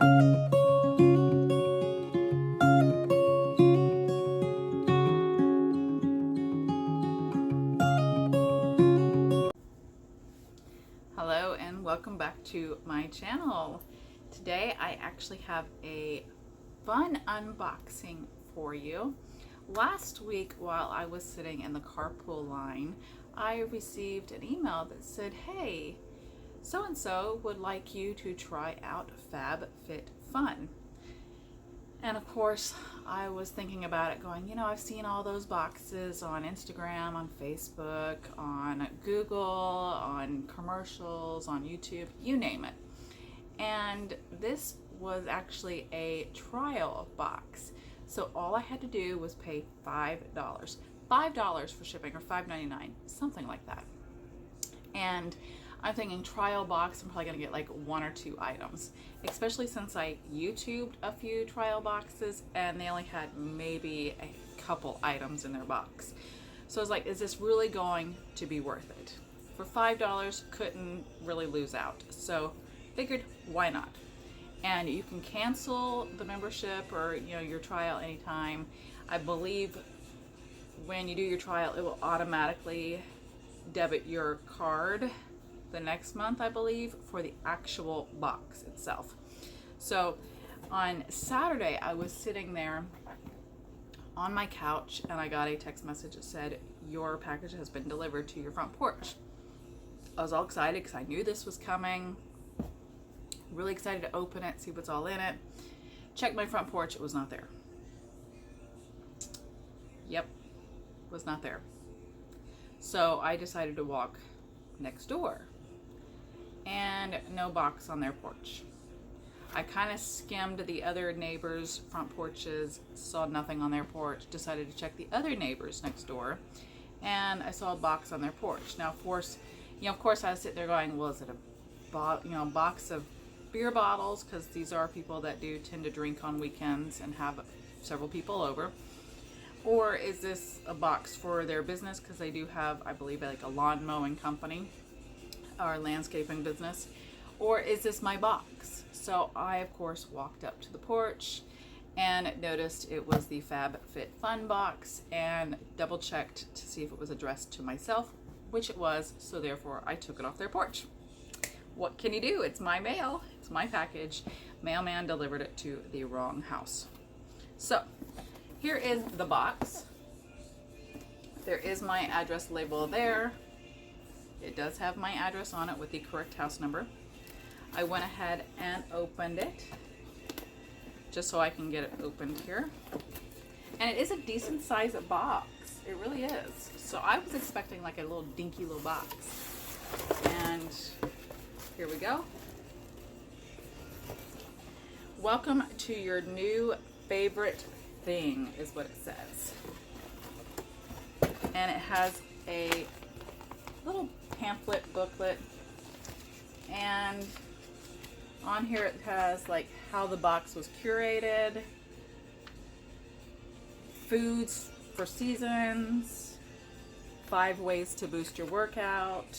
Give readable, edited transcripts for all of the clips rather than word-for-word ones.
Hello and welcome back to my channel. Today I actually have a fun unboxing for you. Last week while I was sitting in the carpool line, I received an email that said, hey, so-and-so would like you to try out FabFitFun. And of course, I was thinking about it going, I've seen all those boxes on Instagram, on Facebook, on Google, on commercials, on YouTube, you name it. And this was actually a trial box. So all I had to do was pay $5. $5 for shipping, or $5.99, something like that. And I'm thinking trial box, I'm probably gonna get like 1 or 2 items, especially since I YouTubed a few trial boxes and they only had maybe a couple items in their box. So I was like, is this really going to be worth it? For $5, couldn't really lose out. So figured, why not? And you can cancel the membership or your trial anytime. I believe when you do your trial, it will automatically debit your card the next month, I believe, for the actual box itself. So on Saturday, I was sitting there on my couch and I got a text message that said, your package has been delivered to your front porch. I was all excited because I knew this was coming. Really excited to open it, see what's all in it. Checked my front porch, it was not there. Yep, was not there. So I decided to walk next door, and no box on their porch. I kind of skimmed the other neighbors' front porches, saw nothing on their porch, decided to check the other neighbors next door, and I saw a box on their porch. Now, of course, I was sitting there going, well, is it a box of beer bottles? Because these are people that do tend to drink on weekends and have several people over. Or is this a box for their business? Because they do have, I believe, like a lawn mowing company or landscaping business. Or is this my box? So I, of course, walked up to the porch and noticed it was the FabFitFun box and double checked to see if it was addressed to myself, which it was. So therefore, I took it off their porch. What can you do? It's my mail. It's my package. Mailman delivered it to the wrong house. So here is the box. There is my address label there. It does have my address on it with the correct house number. I went ahead and opened it just so I can get it opened here. And it is a decent sized box. It really is. So I was expecting like a little dinky little box. And here we go. Welcome to your new favorite thing, is what it says. And it has a little pamphlet booklet, and on here it has like how the box was curated, foods for seasons, 5 ways to boost your workout.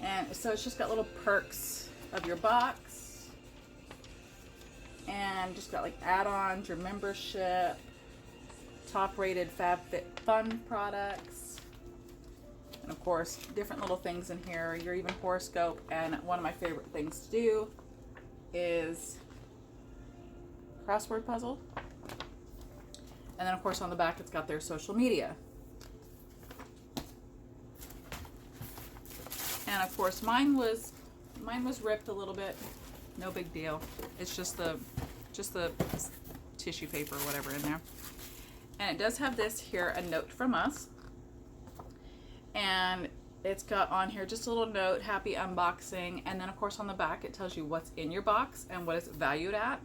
And so it's just got little perks of your box, and just got like add-ons, your membership, top-rated FabFitFun products, and of course different little things in here, your even horoscope. And one of my favorite things to do is crossword puzzle. And then of course on the back it's got their social media. And of course mine was ripped a little bit. No big deal. It's just the tissue paper or whatever in there. And it does have this here, a note from us. And it's got on here just a little note, happy unboxing. And then of course on the back it tells you what's in your box and what it's valued at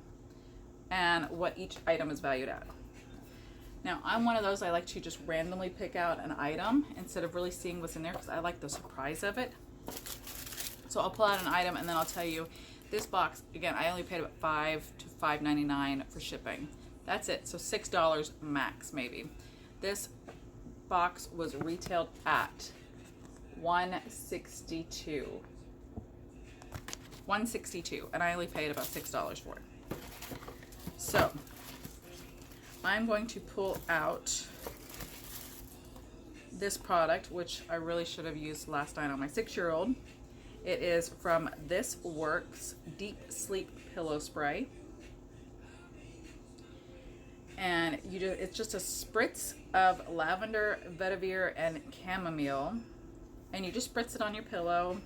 and what each item is valued at. Now I'm one of those, I like to just randomly pick out an item instead of really seeing what's in there because I like the surprise of it. So I'll pull out an item and then I'll tell you, this box, again, I only paid about $5 to $5.99 for shipping. That's it, so $6 max maybe. This box was retailed at $162. $162, and I only paid about $6 for it. So I'm going to pull out this product, which I really should have used last night on my 6-year-old. It is from This Works Deep Sleep Pillow Spray. And it's just a spritz of lavender, vetiver, and chamomile. And you just spritz it on your pillow.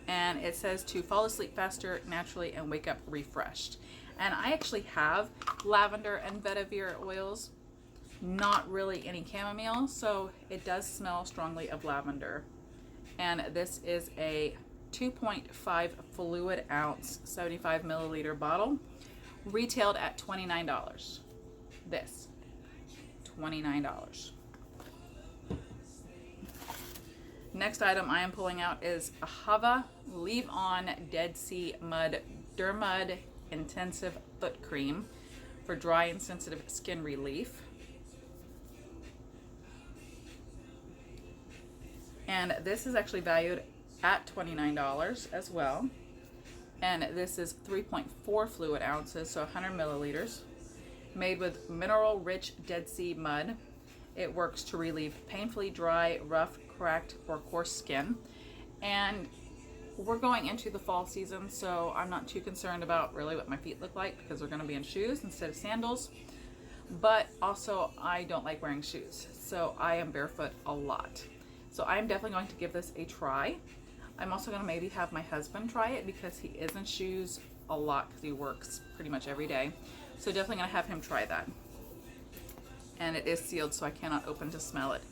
And it says to fall asleep faster, naturally, and wake up refreshed. And I actually have lavender and vetiver oils, not really any chamomile, so it does smell strongly of lavender. And this is a 2.5 fluid ounce, 75 milliliter bottle, retailed at $29. This, $29. Next item I am pulling out is Ahava Leave On Dead Sea Mud Dermud Intensive Foot Cream for dry and sensitive skin relief. And this is actually valued at $29 as well. And this is 3.4 fluid ounces, so 100 milliliters, made with mineral-rich Dead Sea mud. It works to relieve painfully dry, rough, cracked, or coarse skin. And we're going into the fall season, so I'm not too concerned about really what my feet look like because they're going to be in shoes instead of sandals. But also, I don't like wearing shoes, so I am barefoot a lot. So I'm definitely going to give this a try. I'm also going to maybe have my husband try it because he is in shoes a lot because he works pretty much every day. So definitely going to have him try that. And it is sealed, so I cannot open to smell it.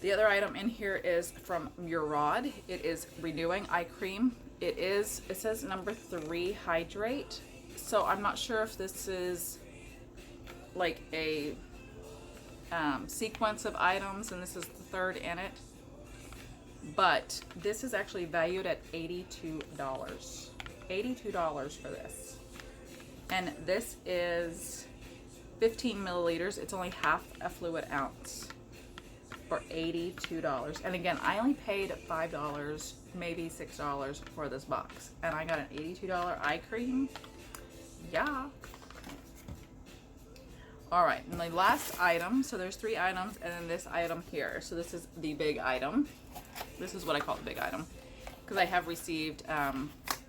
The other item in here is from Murad. It is Renewing Eye Cream. It says number 3 Hydrate. So I'm not sure if this is like a sequence of items and this is the third in it. But this is actually valued at $82. $82 for this. And this is 15 milliliters. It's only half a fluid ounce for $82. And again, I only paid $5, maybe $6 for this box. And I got an $82 eye cream. Yeah. All right, and the last item, so there's 3 items, and then this item here. So this is the big item. This is what I call the big item, because I have received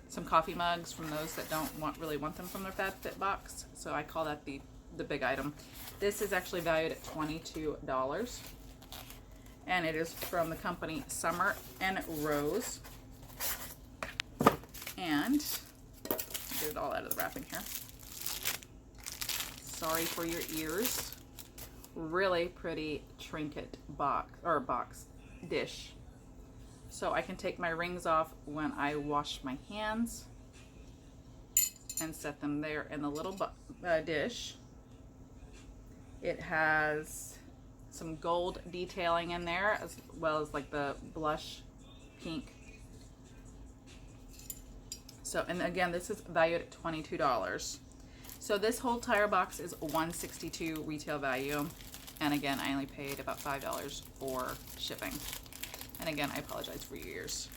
some coffee mugs from those that don't really want them from their FabFit box. So I call that the big item. This is actually valued at $22, and it is from the company Summer and Rose. And get it all out of the wrapping here. Sorry for your ears. Really pretty trinket box dish. So I can take my rings off when I wash my hands and set them there in the little dish. It has some gold detailing in there as well as like the blush pink. So, and again, this is valued at $22. So this whole entire box is $162 retail value. And again, I only paid about $5 for shipping. And again, I apologize for your ears.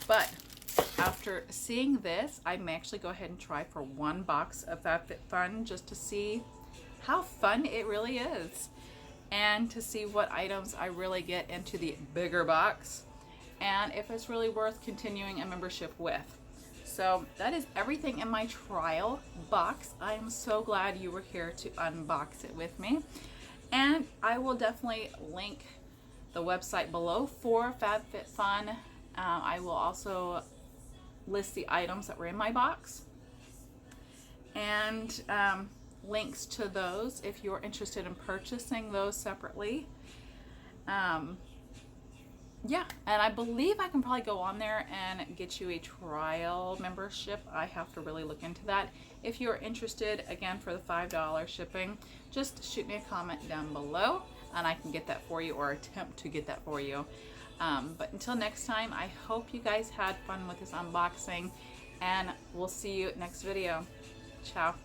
But after seeing this, I may actually go ahead and try for 1 box of FabFitFun just to see how fun it really is. And to see what items I really get into the bigger box. And if it's really worth continuing a membership with. So that is everything in my trial box. I am so glad you were here to unbox it with me. And I will definitely link the website below for FabFitFun. I will also list the items that were in my box. And links to those if you're interested in purchasing those separately. Yeah, and I believe I can probably go on there and get you a trial membership. I have to really look into that. If you're interested, again, for the $5 shipping, just shoot me a comment down below and I can get that for you or attempt to get that for you. But until next time, I hope you guys had fun with this unboxing and we'll see you next video. Ciao.